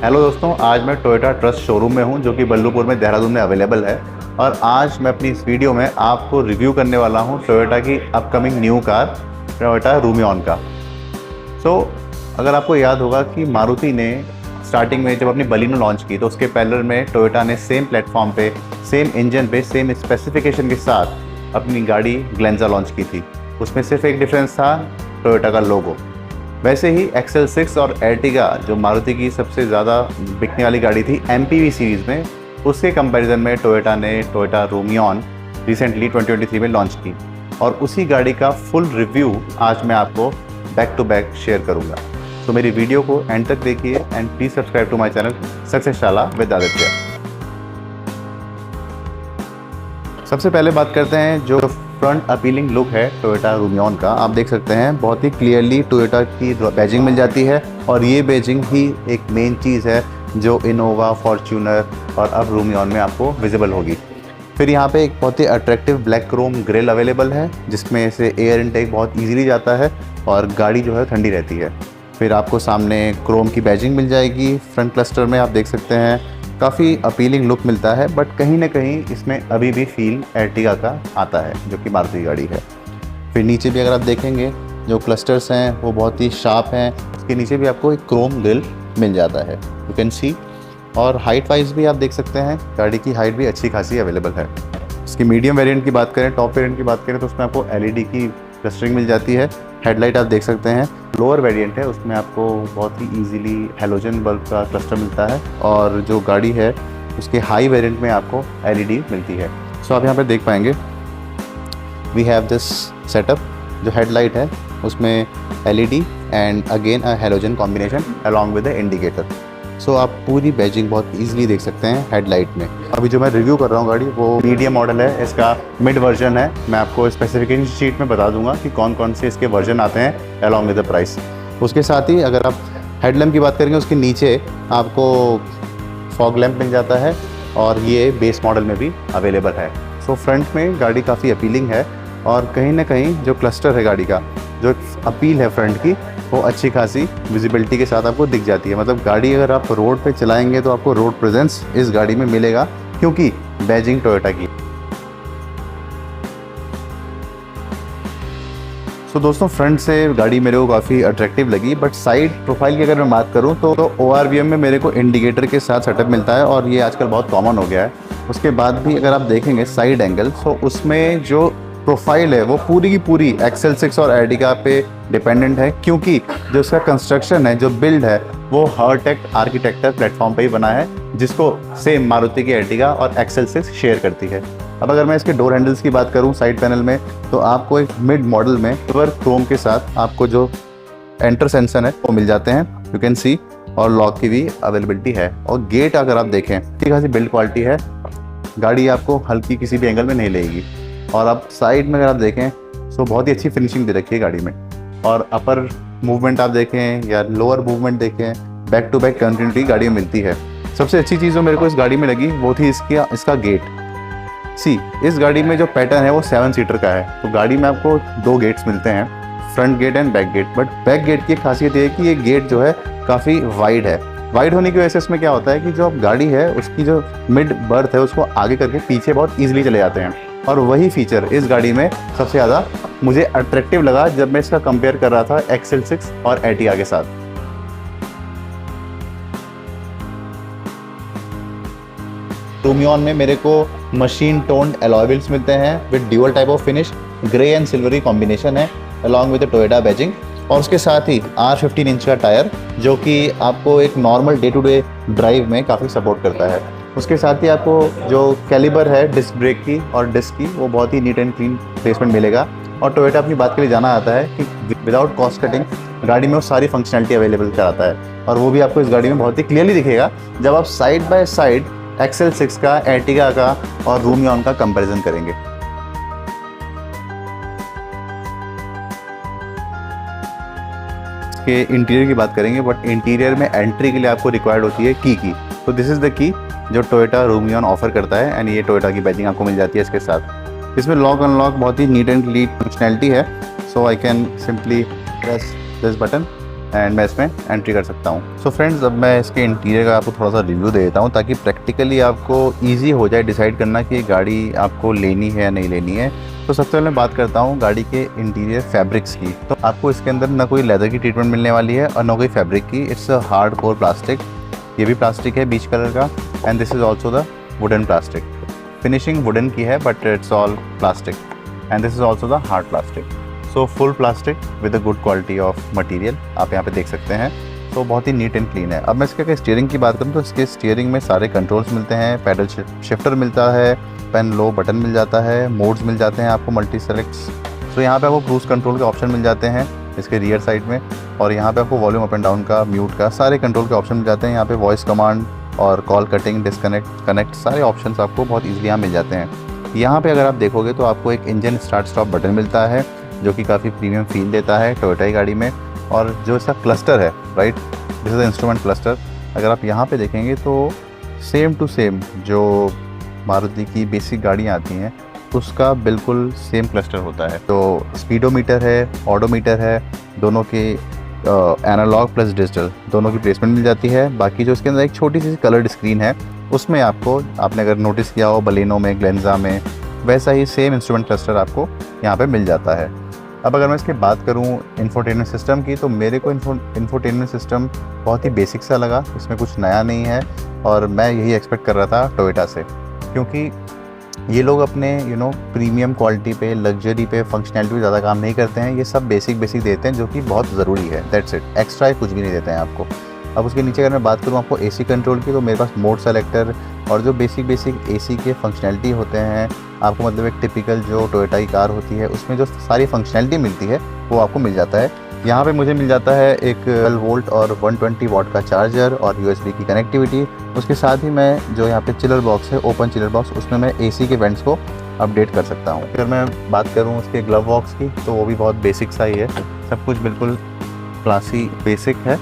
Hello दोस्तों, आज मैं टोयोटा ट्रस्ट शोरूम में हूं जो कि बल्लूपुर में देहरादून में अवेलेबल है। और आज मैं अपनी इस वीडियो में आपको रिव्यू करने वाला हूं टोयोटा की upcoming new car Toyota Rumion का। अगर आपको याद होगा कि मारुति ने स्टार्टिंग में जब अपनी बलिनो लॉन्च की तो उसके पैरेलल में टोयोटा ने सेम प्लेटफॉर्म पे, सेम इंजन पे, सेम स्पेसिफिकेशन के साथ अपनी गाड़ी ग्लेंजा लॉन्च की थी। उसमें सिर्फ एक डिफरेंस था, टोयोटा का लोगो। वैसे ही XL6 और एर्टिगा जो मारुति की सबसे ज़्यादा बिकने वाली गाड़ी थी MPV सीरीज़ में, उसके कंपैरिजन में टोयोटा ने टोयोटा रूमियॉन रिसेंटली 2023 में लॉन्च की। और उसी गाड़ी का फुल रिव्यू आज मैं आपको बैक टू बैक शेयर करूंगा। तो मेरी वीडियो को एंड तक देखिए end please subscribe to my channel सक्सेसशाला विद आदित्य। सबसे पहले बात करते हैं जो फ्रंट अपीलिंग लुक है टोयोटा रूमियॉन का। आप देख सकते हैं बहुत ही क्लियरली टोयोटा की बैजिंग मिल जाती है और ये बैजिंग ही एक मेन चीज़ है जो इनोवा, फॉर्च्यूनर और अब रूमियॉन में आपको विजिबल होगी। फिर यहाँ पे एक बहुत ही attractive black chrome grille available है जिसमें से एयर इनटेक बहुत ईजिली जाता है और गाड़ी जो है ठंडी रहती है। फिर आपको सामने क्रोम की बैजिंग मिल जाएगी। फ्रंट क्लस्टर में आप देख सकते हैं काफ़ी अपीलिंग लुक मिलता है, बट कहीं ना कहीं इसमें अभी भी फील एर्टिगा का आता है जो कि मारुति गाड़ी है। फिर नीचे भी अगर आप देखेंगे जो क्लस्टर्स हैं वो बहुत ही शार्प हैं। इसके नीचे भी आपको एक क्रोम ग्रिल मिल जाता है, यू कैन सी। और हाइट वाइज भी आप देख सकते हैं गाड़ी की हाइट भी अच्छी खासी अवेलेबल है। इसकी मीडियम वेरिएंट की बात करें, टॉप वेरिएंट की बात करें तो उसमें आपको LED की क्लस्टरिंग मिल जाती है। हेडलाइट आप देख सकते हैं। लोअर वेरिएंट है उसमें आपको बहुत ही इजीली हैलोजन बल्ब का क्लस्टर मिलता है और जो गाड़ी है उसके हाई वेरिएंट में आपको LED मिलती है। सो आप यहाँ पर देख पाएंगे वी हैव दिस सेटअप। जो हेडलाइट है उसमें LED and again uh halogen combination along with the indicator. So आप पूरी बैजिंग बहुत इजीली देख सकते हैं हेडलाइट में। अभी जो मैं रिव्यू कर रहा हूँ गाड़ी वो मीडियम मॉडल है, इसका मिड वर्जन है। मैं आपको स्पेसिफिकेशन शीट में बता दूंगा कि कौन कौन से इसके वर्जन आते हैं अलॉन्ग विद द प्राइस। उसके साथ ही अगर आप हेडलैम्प की बात करेंगे उसके नीचे आपको फॉग लैम्प मिल जाता है और ये बेस मॉडल में भी अवेलेबल है। सो फ्रंट में गाड़ी काफ़ी अपीलिंग है और कहीं ना कहीं जो क्लस्टर है गाड़ी का, जो अपील है फ्रंट की, वो अच्छी खासी विजिबिलिटी के साथ आपको दिख जाती है। मतलब गाड़ी अगर आप रोड पे चलाएंगे तो आपको रोड प्रेजेंस इस गाड़ी में मिलेगा क्योंकि बैजिंग टोयोटा की। तो दोस्तों फ्रंट से गाड़ी मेरे को काफ़ी अट्रैक्टिव लगी, बट साइड प्रोफाइल की अगर मैं बात करूं तो ORVM में मेरे को इंडिकेटर के साथ सेटअप मिलता है और ये आजकल बहुत कॉमन हो गया है। उसके बाद भी अगर आप देखेंगे साइड एंगल, तो उसमें जो प्रोफाइल है वो पूरी की पूरी XL6 और एर्टिगा पे डिपेंडेंट है क्योंकि जो इसका कंस्ट्रक्शन है, जो बिल्ड है, वो हर्टेक आर्किटेक्चर प्लेटफॉर्म पे ही बना है जिसको सेम मारुति की एर्टिगा और XL6 शेयर करती है। अब अगर मैं इसके डोर हैंडल्स की बात करूं साइड पैनल में तो आपको एक मिड मॉडल में सिल्वर क्रोम के साथ आपको जो एंटर सेंसर है वो मिल जाते हैं, यू कैन सी। और लॉक की भी अवेलेबिलिटी है। और गेट अगर आप देखें ठीक खासी बिल्ड क्वालिटी है, गाड़ी आपको हल्की किसी भी एंगल में नहीं लेगी। और आप साइड में अगर आप देखें तो बहुत ही अच्छी फिनिशिंग दे रखी है गाड़ी में। और अपर मूवमेंट आप देखें या लोअर मूवमेंट देखें, बैक टू बैक कंटिन्यूटी गाड़ी में मिलती है। सबसे अच्छी चीज़ जो मेरे को इस गाड़ी में लगी वो थी इसका गेट। इस गाड़ी में जो पैटर्न है वो 7 सीटर का है। तो गाड़ी में आपको 2 गेट्स मिलते हैं, front gate and back gate. But back gate की खासियत ये है कि ये गेट जो है काफ़ी वाइड है। वाइड होने की वजह से इसमें क्या होता है कि जो गाड़ी है उसकी जो मिड बर्थ है उसको आगे करके पीछे बहुत ईजिली चले जाते हैं। और वही फीचर इस गाड़ी में सबसे ज़्यादा मुझे अट्रैक्टिव लगा जब मैं इसका कंपेयर कर रहा था XL6 और एर्टिगा के साथ। रूमियॉन में मेरे को मशीन टोन्ड अलॉय व्हील्स मिलते हैं with dual type of finish, grey and silvery combination है अलॉन्ग विद टोयोटा बैजिंग। और उसके साथ ही R15 इंच का टायर जो कि आपको एक normal day to day drive में काफ़ी सपोर्ट करता है। उसके साथ ही आपको जो कैलिबर है डिस्क ब्रेक की और डिस्क की वो बहुत ही नीट एंड क्लीन प्लेसमेंट मिलेगा। और टोयोटा अपनी बात के लिए जाना आता है कि विदाउट कॉस्ट कटिंग गाड़ी में वो सारी फंक्शनैलिटी अवेलेबल कराता है और वो भी आपको इस गाड़ी में बहुत ही क्लियरली दिखेगा जब आप साइड बाय साइड XL6 का, एर्टिगा का और रूमियॉन का कंपैरिजन करेंगे। इसके इंटीरियर की बात करेंगे, बट इंटीरियर में एंट्री के लिए आपको रिक्वायर्ड होती है की। तो दिस इज़ द की जो टोयोटा रूमियॉन ऑफर करता है एंड ये टोयोटा की बैजिंग आपको मिल जाती है इसके साथ। इसमें लॉक अनलॉक बहुत ही नीट एंड क्लीन फंक्शनैलिटी है। So I can simply press this button and मैं इसमें एंट्री कर सकता हूँ। सो फ्रेंड्स, अब मैं इसके इंटीरियर का आपको थोड़ा सा रिव्यू दे देता हूँ ताकि प्रैक्टिकली आपको ईजी हो जाए डिसाइड करना कि गाड़ी आपको लेनी है या नहीं लेनी है। तो सबसे पहले मैं बात करता हूँ गाड़ी के इंटीरियर फैब्रिक्स की। तो आपको इसके अंदर ना कोई लेदर की ट्रीटमेंट मिलने वाली है और ना कोई फैब्रिक की। It's a hard core plastic. ये भी प्लास्टिक है बीच कलर का, and this is also the wooden plastic. Finishing wooden की है but it's all plastic, and this is also the hard plastic. So full plastic with a good quality of material आप यहाँ पे देख सकते हैं। तो बहुत ही नीट एंड क्लीन है। अब मैं इसके स्टीयरिंग की बात करूँ तो इसके स्टीयरिंग में सारे कंट्रोल्स मिलते हैं। पैडल शिफ्टर मिलता है, पेन लो बटन मिल जाता है, मोड्स मिल जाते हैं आपको मल्टी सेलेक्ट्स। तो यहाँ पे आपको क्रूज कंट्रोल के ऑप्शन मिल जाते हैं इसके रियर साइड में, और यहाँ पे आपको वॉल्यूम अप एंड डाउन का, म्यूट का, सारे कंट्रोल के ऑप्शन मिल जाते हैं। यहाँ पे वॉइस कमांड और कॉल कटिंग, डिस्कनेक्ट, कनेक्ट, सारे ऑप्शंस आपको बहुत ईजिली यहाँ मिल जाते हैं। यहाँ पे अगर आप देखोगे तो आपको एक इंजन स्टार्ट स्टॉप बटन मिलता है जो कि काफ़ी प्रीमियम फील देता है टोयोटा की गाड़ी में। और जो इसका क्लस्टर है, right, this is the instrument cluster. अगर आप यहाँ पे देखेंगे तो सेम टू सेम जो मारुति की बेसिक गाड़ियाँ आती हैं उसका बिल्कुल सेम क्लस्टर होता है। तो स्पीडोमीटर है, ऑडोमीटर है, दोनों के एनालॉग प्लस डिजिटल दोनों की प्लेसमेंट मिल जाती है। बाकी जो इसके अंदर एक छोटी सी कलर्ड स्क्रीन है उसमें आपने अगर नोटिस किया हो बलेनो में, ग्लेंजा में, वैसा ही सेम इंस्ट्रूमेंट क्लस्टर आपको यहाँ पे मिल जाता है। अब अगर मैं इसकी बात करूँ इंफोटेनमेंट सिस्टम की, तो मेरे को इंफोटेनमेंट सिस्टम बहुत ही बेसिक सा लगा। इसमें कुछ नया नहीं है और मैं यही एक्सपेक्ट कर रहा था टोयोटा से, क्योंकि ये लोग अपने प्रीमियम क्वालिटी पे, लग्जरी पे, फंक्शनैलिटी पे ज़्यादा काम नहीं करते हैं। ये सब बेसिक देते हैं जो कि बहुत ज़रूरी है, दैट्स इट। एक्स्ट्रा कुछ भी नहीं देते हैं आपको। अब उसके नीचे अगर मैं बात करूँ आपको एसी कंट्रोल की, तो मेरे पास मोड सेलेक्टर और जो बेसिक एसी के फंक्शनैलिटी होते हैं आपको, मतलब एक टिपिकल जो टोयोटा की कार होती है उसमें जो सारी फंक्शनैलिटी मिलती है वो आपको मिल जाता है। यहाँ पे मुझे मिल जाता है एक 12 वोल्ट और 120 वाट का चार्जर और USB की कनेक्टिविटी। उसके साथ ही मैं जो यहाँ पे चिलर बॉक्स है, ओपन चिलर बॉक्स, उसमें मैं AC के वेंट्स को अपडेट कर सकता हूँ। अगर मैं बात करूँ उसके ग्लव बॉक्स की, तो वो भी बहुत बेसिक सा ही है, सब कुछ बिल्कुल क्लासी बेसिक है।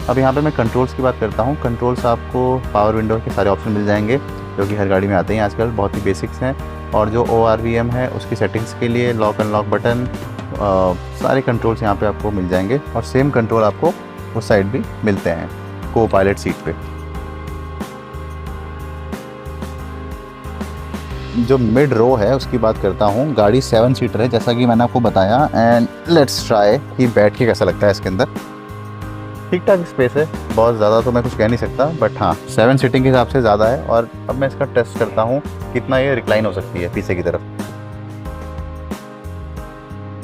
अब यहाँ पे मैं कंट्रोल्स की बात करता हूँ। कंट्रोल्स आपको पावर विंडो के सारे ऑप्शन मिल जाएंगे जो कि हर गाड़ी में आते हैं आजकल, बहुत ही बेसिक्स हैं। और जो ORVM है उसकी सेटिंग्स के लिए लॉक अनलॉक बटन, सारे कंट्रोल्स यहाँ पे आपको मिल जाएंगे। और सेम कंट्रोल आपको उस साइड भी मिलते हैं को पायलट सीट पे। जो मिड रो है उसकी बात करता हूँ। गाड़ी 7 सीटर है जैसा कि मैंने आपको बताया, एंड लेट्स ट्राई कि बैठ के कैसा लगता है इसके अंदर। ठीक ठाक स्पेस है, बहुत ज़्यादा तो मैं कुछ कह नहीं सकता, बट हाँ 7 सीटिंग के हिसाब से ज़्यादा है। और अब मैं इसका टेस्ट करता हूँ कितना ये रिक्लाइन हो सकती है पीछे की तरफ।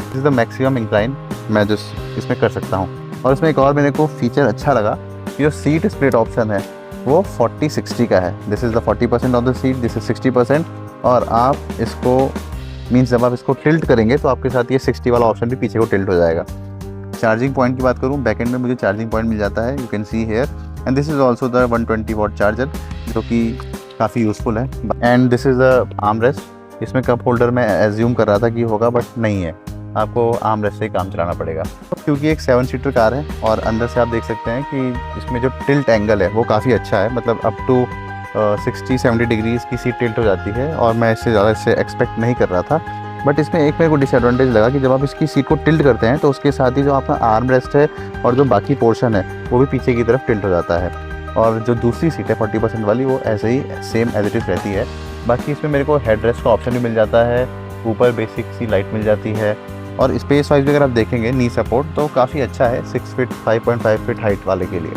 This is the maximum incline मैं जो इसमें कर सकता हूँ। और इसमें एक और मेरे को फीचर अच्छा लगा कि जो सीट स्प्लिट ऑप्शन है वो 40-60 का है। This is the 40% of the seat, this is 60%। और आप इसको मीन्स जब आप इसको टिल्ट करेंगे तो आपके साथ ये 60 वाला ऑप्शन भी पीछे को टिल्ट हो जाएगा। चार्जिंग पॉइंट की बात करूँ, बैक एंड में मुझे चार्जिंग पॉइंट मिल जाता है, you can see here. And this is also the 120 watt charger जो कि काफ़ी यूज़फुल है। And this is the arm rest. इसमें कप होल्डर मैं एज्यूम कर रहा था कि होगा, बट नहीं है, आपको आर्म रेस्ट से ही काम चलाना पड़ेगा क्योंकि एक 7 सीटर कार है। और अंदर से आप देख सकते हैं कि इसमें जो टिल्ट एंगल है वो काफ़ी अच्छा है, मतलब अप टू 60-70 डिग्रीज़ की सीट टिल्ट हो जाती है। और मैं इससे ज़्यादा इससे एक्सपेक्ट नहीं कर रहा था। बट इसमें एक मेरे को डिसएडवांटेज लगा कि जब आप इसकी सीट को टिल्ट करते हैं तो उसके साथ ही जो आपका आर्म रेस्ट है और जो बाकी पोर्शन है वो भी पीछे की तरफ टिल्ट हो जाता है। और जो दूसरी सीट है 40% वाली, वो ऐसे ही सेम एज इट इज़ रहती है। बाकी इसमें मेरे को हेड रेस्ट का ऑप्शन भी मिल जाता है, ऊपर बेसिक सी लाइट मिल जाती है। और स्पेस वाइज भी अगर आप देखेंगे नी सपोर्ट तो काफ़ी अच्छा है 6 फीट 5.5 फीट हाइट वाले के लिए।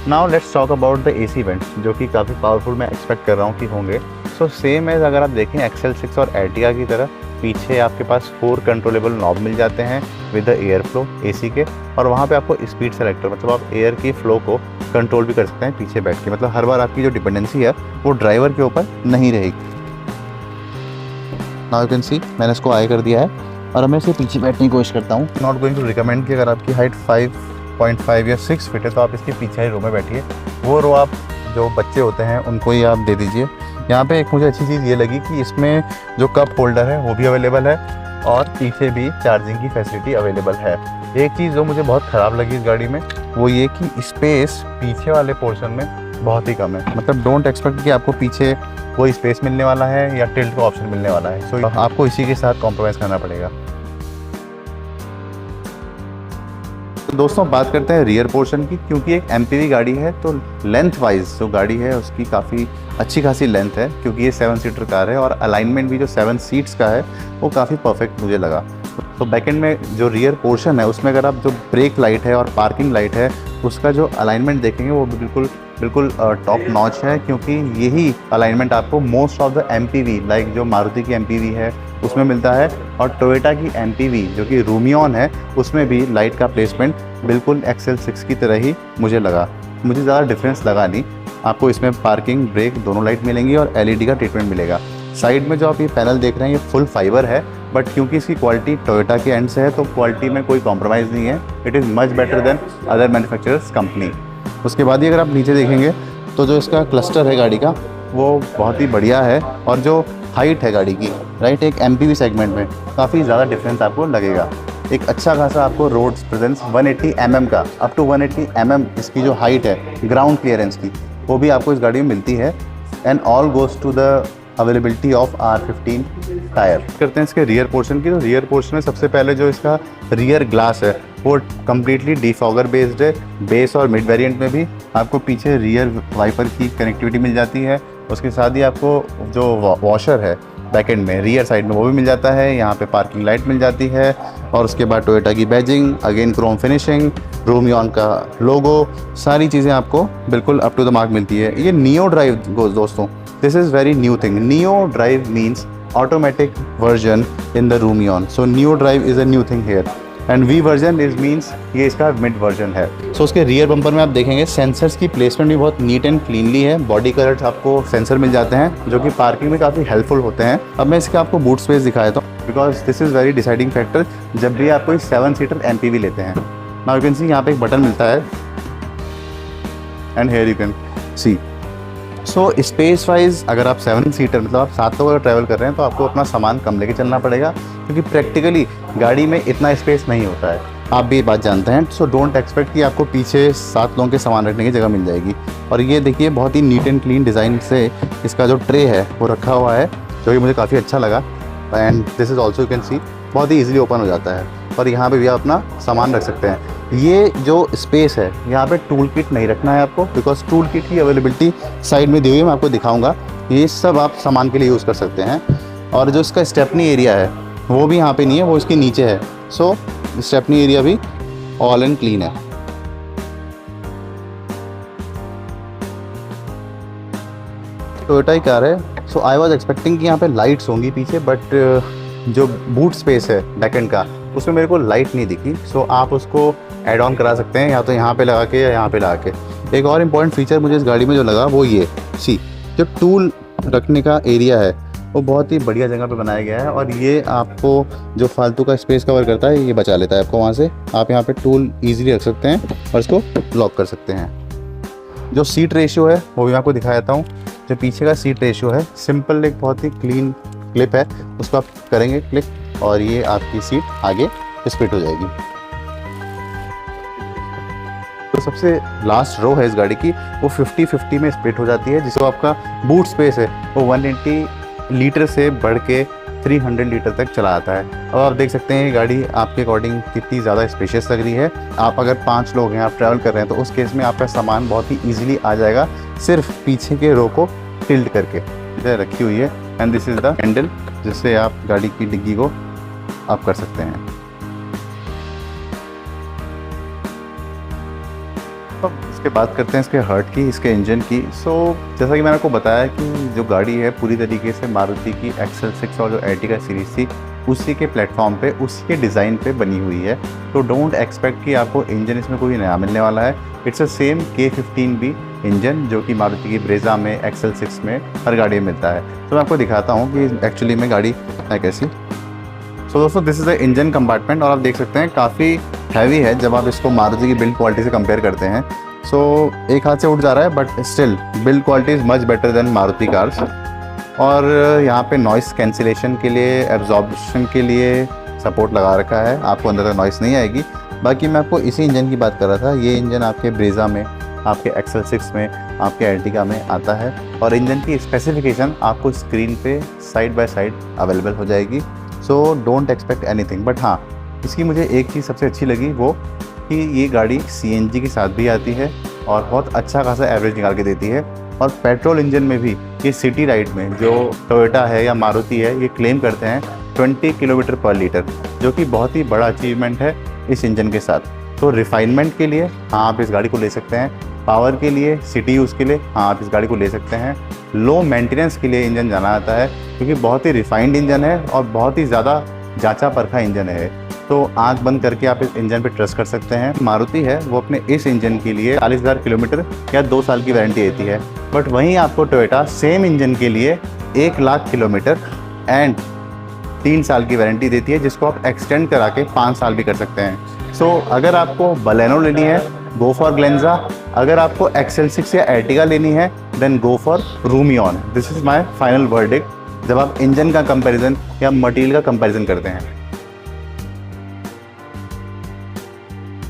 Now let's talk about the AC vents जो कि काफ़ी पावरफुल मैं एक्सपेक्ट कर रहा हूँ कि होंगे। सो सेम एज अगर आप देखें XL6 और Ertiga की तरह, पीछे आपके पास 4 कंट्रोलेबल नॉब मिल जाते हैं with the air flow AC के। और वहाँ पे आपको स्पीड सेलेक्टर, मतलब आप एयर की फ्लो को कंट्रोल भी कर सकते हैं पीछे बैठ के। मतलब हर बार आपकी जो डिपेंडेंसी है वो ड्राइवर के ऊपर नहीं रहेगी। नाउ यू कैन सी मैंने इसको आई कर दिया है और अब मैं इसे पीछे बैठने की कोशिश करता हूँ। नॉट गोइंग टू रिकमेंड कि अगर आपकी हाइट 5.5 या 6 फीट है तो आप इसके पीछे ही रो में बैठिए। वो रो आप जो बच्चे होते हैं उनको ही आप दे दीजिए। यहाँ पे एक मुझे अच्छी चीज़ ये लगी कि इसमें जो कप होल्डर है वो भी अवेलेबल है और पीछे भी चार्जिंग की फैसिलिटी अवेलेबल है। एक चीज़ जो मुझे बहुत ख़राब लगी इस गाड़ी में वो ये कि स्पेस पीछे वाले पोर्शन में बहुत ही कम है। मतलब डोंट एक्सपेक्ट कि आपको पीछे कोई स्पेस मिलने वाला है या टिल्ट का ऑप्शन मिलने वाला है। सो आपको इसी के साथ कॉम्प्रोमाइज़ करना पड़ेगा। तो दोस्तों बात करते हैं रियर पोर्शन की, क्योंकि एक एमपीवी गाड़ी है तो लेंथ वाइज जो गाड़ी है उसकी काफ़ी अच्छी खासी लेंथ है, क्योंकि ये 7 सीटर कार है और अलाइनमेंट भी जो 7 सीट्स का है वो काफ़ी परफेक्ट मुझे लगा। तो बैकेंड में जो रियर पोर्शन है उसमें अगर आप जो ब्रेक लाइट है और पार्किंग लाइट है उसका जो अलाइनमेंट देखेंगे वो बिल्कुल टॉप नॉच है, क्योंकि यही अलाइनमेंट आपको most of the MPV like जो मारुति की एमपीवी है उसमें मिलता है, और टोयोटा की एमपीवी जो कि रूमियॉन है उसमें भी लाइट का प्लेसमेंट बिल्कुल XL6 की तरह ही मुझे लगा। मुझे ज़्यादा डिफरेंस लगा नहीं। आपको इसमें पार्किंग ब्रेक दोनों लाइट मिलेंगी और LED का ट्रीटमेंट मिलेगा। साइड में जो आप ये पैनल देख रहे हैं ये फुल फाइबर है, बट क्योंकि इसकी क्वालिटी टोयोटा के एंड से है तो क्वालिटी में कोई कॉम्प्रोमाइज़ नहीं है। It is much better than other manufacturers company. उसके बाद ही अगर आप नीचे देखेंगे तो जो इसका क्लस्टर है गाड़ी का वो बहुत ही बढ़िया है, और जो हाइट है गाड़ी की राइट एक एमपीवी सेगमेंट में काफ़ी ज़्यादा डिफरेंस आपको लगेगा। एक अच्छा खासा आपको रोड प्रेजेंस 180 mm का अप टू 180 mm इसकी जो हाइट है ग्राउंड क्लियरेंस की वो भी आपको इस गाड़ी में मिलती है, and all goes to the availability of R15 tyre. करते हैं इसके रियर पोर्शन की। तो रियर पोर्शन में सबसे पहले जो इसका रियर ग्लास है वो कम्प्लीटली डिफॉगर बेस्ड है। बेस और मिड वेरिएंट में भी आपको पीछे रियर वाइपर की कनेक्टिविटी मिल जाती है। उसके साथ ही आपको जो वॉशर है बैकेंड में रियर साइड में वो भी मिल जाता है। यहाँ पे पार्किंग लाइट मिल जाती है, और उसके बाद टोयोटा की बैजिंग, अगेन क्रोम फिनिशिंग, रूमियॉन का लोगो, सारी चीज़ें आपको बिल्कुल अप टू द मार्क मिलती है। ये नियो ड्राइव दोस्तों, this is very new thing. Neo drive means automatic version in the Rumion. So neo drive is a new thing here, and we version is means ये इसका mid version है। सो उसके rear bumper में आप देखेंगे sensors की placement भी बहुत नीट एंड क्लीनली है। बॉडी कलर्स आपको सेंसर मिल जाते हैं जो कि पार्किंग में काफ़ी हेल्पफुल होते हैं। अब मैं इसका आपको बूट स्पेस दिखाया था, because this is very deciding factor जब भी आप कोई 7 सीटर एमपीवी लेते हैं। नाउ यू कैन सी यहाँ पे एक बटन मिलता है, and here you can see. So space wise अगर आप 7 सीटर मतलब आप 7 लोग अगर ट्रैवल कर रहे हैं तो आपको अपना सामान कम लेके चलना पड़ेगा, क्योंकि प्रैक्टिकली गाड़ी में इतना स्पेस नहीं होता है। आप भी ये बात जानते हैं। सो डोंट एक्सपेक्ट कि आपको पीछे 7 लोगों के सामान रखने की जगह मिल जाएगी। और ये देखिए बहुत ही नीट एंड क्लीन डिज़ाइन से इसका जो ट्रे है वो रखा हुआ है, जो कि मुझे काफ़ी अच्छा लगा। And this is also you can सी बहुत ही ईजिली ओपन हो जाता है, और यहाँ पे भी आप अपना सामान रख सकते हैं। ये जो स्पेस है यहाँ पे टूल किट नहीं रखना है आपको, बिकॉज टूल किट की अवेलेबिलिटी साइड में दी हुई है, मैं आपको दिखाऊंगा। ये सब आप सामान के लिए यूज़ कर सकते हैं। और जो इसका स्टेपनी एरिया है वो भी यहाँ पे नहीं है, वो इसके नीचे है। सो स्टेपनी एरिया भी ऑल एंड क्लीन है। टोयोटा की कार है, सो आई वॉज एक्सपेक्टिंग कि यहाँ पे लाइट्स होंगी पीछे, बट जो बूट स्पेस है बैकेंड का उसमें मेरे को लाइट नहीं दिखी। सो आप उसको ऐड ऑन करा सकते हैं, या तो यहाँ पे लगा के या यहाँ पे लगा के। एक और इम्पॉर्टेंट फीचर मुझे इस गाड़ी में जो लगा वो ये सी, जो टूल रखने का एरिया है वो बहुत ही बढ़िया जगह पे बनाया गया है, और ये आपको जो फालतू का स्पेस कवर करता है ये बचा लेता है आपको वहाँ से। आप यहाँ पे टूल ईजिली रख सकते हैं और इसको लॉक कर सकते हैं। जो सीट रेशियो है वो भी मैं आपको दिखा देता हूँ। जो पीछे का सीट रेशियो है सिंपल एक बहुत ही क्लीन क्लिप है, उसको आप करेंगे क्लिक और ये आपकी सीट आगे स्प्लिट हो जाएगी। तो सबसे लास्ट रो है इस गाड़ी की वो 50-50 में स्प्लिट हो जाती है, जिसको आपका बूट स्पेस है वो 180 लीटर से बढ़ के 300 लीटर तक चला आता है। अब आप देख सकते हैं ये गाड़ी आपके अकॉर्डिंग कितनी ज़्यादा स्पेशियस लग रही है। आप अगर 5 लोग हैं, आप ट्रैवल कर रहे हैं, तो उस केस में आपका सामान बहुत ही ईजिली आ जाएगा, सिर्फ पीछे के रो को टिल्ट करके इधर रखी हुई है। And this is the handle जिससे आप गाड़ी की डिग्गी को आप कर सकते हैं। अब इसके बात करते हैं इसके हर्ट की, इसके इंजन की। सो जैसा कि मैंने आपको बताया कि जो गाड़ी है पूरी तरीके से मारुति की XL6 और जो एर्टिगा सीरीज थी उसी के प्लेटफॉर्म पे, उसी के डिज़ाइन पे बनी हुई है। तो डोंट एक्सपेक्ट कि आपको इंजन इसमें कोई नया मिलने वाला है। It's a same K15B engine जो कि मारुति की ब्रेजा में, XL6 में हर गाड़ी में मिलता है। तो मैं आपको दिखाता हूँ कि एक्चुअली में गाड़ी है कैसी। सो दोस्तों this is the engine compartment, और आप देख सकते हैं काफ़ी हैवी है जब आप इसको मारुति की बिल्ड क्वालिटी से कंपेयर करते हैं। सो एक हाथ से उठ जा रहा है, but still build quality is much better than Maruti cars. और यहाँ पे नॉइस कैंसिलेशन के लिए, एब्जॉर्प्शन के लिए सपोर्ट लगा रखा है, आपको अंदर तक नॉइस नहीं आएगी। बाकी मैं आपको इसी इंजन की बात कर रहा था। ये इंजन आपके ब्रेजा में, आपके XL6 में, आपके एर्टिगा में आता है, और इंजन की स्पेसिफिकेशन आपको स्क्रीन पे साइड बाय साइड अवेलेबल हो जाएगी। So don't expect anything. But हाँ, इसकी मुझे एक चीज़ सबसे अच्छी लगी, वो कि ये गाड़ी CNG के साथ भी आती है और बहुत अच्छा खासा एवरेज निकाल के देती है। और पेट्रोल इंजन में भी ये सिटी राइड में जो टोयोटा है या मारुति है, ये क्लेम करते हैं 20 किलोमीटर पर लीटर, जो कि बहुत ही बड़ा अचीवमेंट है इस इंजन के साथ। तो रिफाइनमेंट के लिए हाँ आप इस गाड़ी को ले सकते हैं, पावर के लिए, सिटी यूज़ के लिए हाँ आप इस गाड़ी को ले सकते हैं। लो मेंटेनेंस के लिए इंजन जाना आता है, क्योंकि बहुत ही रिफाइंड इंजन है और बहुत ही ज़्यादा जांचा परखा इंजन है। तो आंख बंद करके आप इस इंजन पे ट्रस्ट कर सकते हैं। मारुति है वो अपने इस इंजन के लिए 40,000 किलोमीटर या 2 साल की वारंटी देती है, बट वहीं आपको टोयोटा सेम इंजन के लिए 1 लाख किलोमीटर एंड 3 साल की वारंटी देती है, जिसको आप एक्सटेंड करा के 5 साल भी कर सकते हैं। सो अगर आपको बलेनो लेनी है, गो फॉर ग्लेंजा। अगर आपको XL6 या एर्टिगा लेनी है, then go for Rumion. This is my final verdict जब आप इंजन का कंपैरिजन या मटेरियल का कंपैरिजन करते हैं।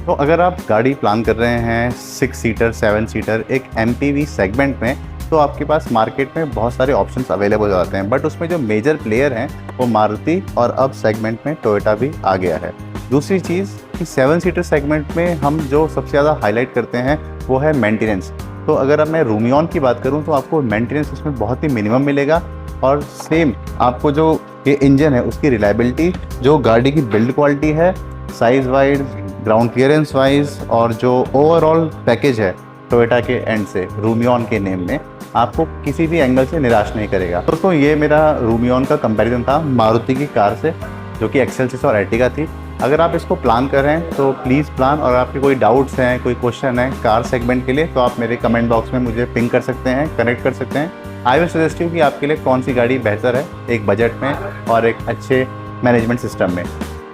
तो अगर आप गाड़ी प्लान कर रहे हैं 6 सीटर 7 सीटर एक MPV सेगमेंट में, तो आपके पास मार्केट में बहुत सारे ऑप्शंस अवेलेबल हो जाते हैं, बट उसमें जो मेजर प्लेयर हैं वो मारुति और अब सेगमेंट में टोयोटा भी आ गया है। दूसरी चीज़ कि 7 सीटर सेगमेंट में हम जो सबसे ज़्यादा हाईलाइट करते हैं वो है मेंटेनेंस। तो अगर अब मैं रूमियन की बात करूं तो आपको मेंटेनेंस उसमें बहुत ही मिनिमम मिलेगा, और सेम आपको जो ये इंजन है उसकी रिलायबिलिटी, जो गाड़ी की बिल्ड क्वालिटी है, size wise, ground clearance wise, और जो ओवरऑल पैकेज है टोयोटा के एंड से रूमियन के नेम में, आपको किसी भी एंगल से निराश नहीं करेगा। दोस्तों ये मेरा रूमियन का कंपैरिजन था मारुति की कार से, जो कि XL6 और एर्टिगा थी। अगर आप इसको प्लान कर रहे हैं तो प्लीज़ प्लान, और आपके कोई डाउट्स हैं, कोई क्वेश्चन है कार सेगमेंट के लिए, तो आप मेरे कमेंट बॉक्स में मुझे पिंग कर सकते हैं, कनेक्ट कर सकते हैं। आई विल सजेस्ट यू कि आपके लिए कौन सी गाड़ी बेहतर है एक बजट में और एक अच्छे मैनेजमेंट सिस्टम में।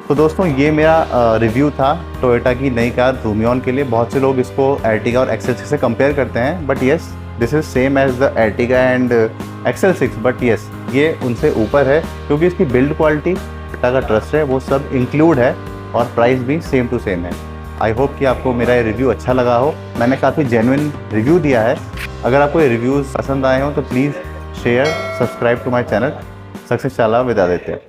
तो दोस्तों ये मेरा रिव्यू था टोयोटा की नई कार रूमियन के लिए। बहुत से लोग इसको एर्टिगा और XL6 से कंपेयर करते हैं, but yes this is same as the Ertiga and XL6, but yes ये उनसे ऊपर है, क्योंकि इसकी बिल्ड क्वालिटी, टोयोटा का ट्रस्ट है, वो सब इंक्लूड है, और प्राइस भी सेम टू सेम है। आई होप कि आपको मेरा ये रिव्यू अच्छा लगा हो। मैंने काफ़ी जेन्युइन रिव्यू दिया है। अगर आपको ये रिव्यूज़ पसंद आए हों तो please share, subscribe to my channel. Success चाला विदा देते हैं।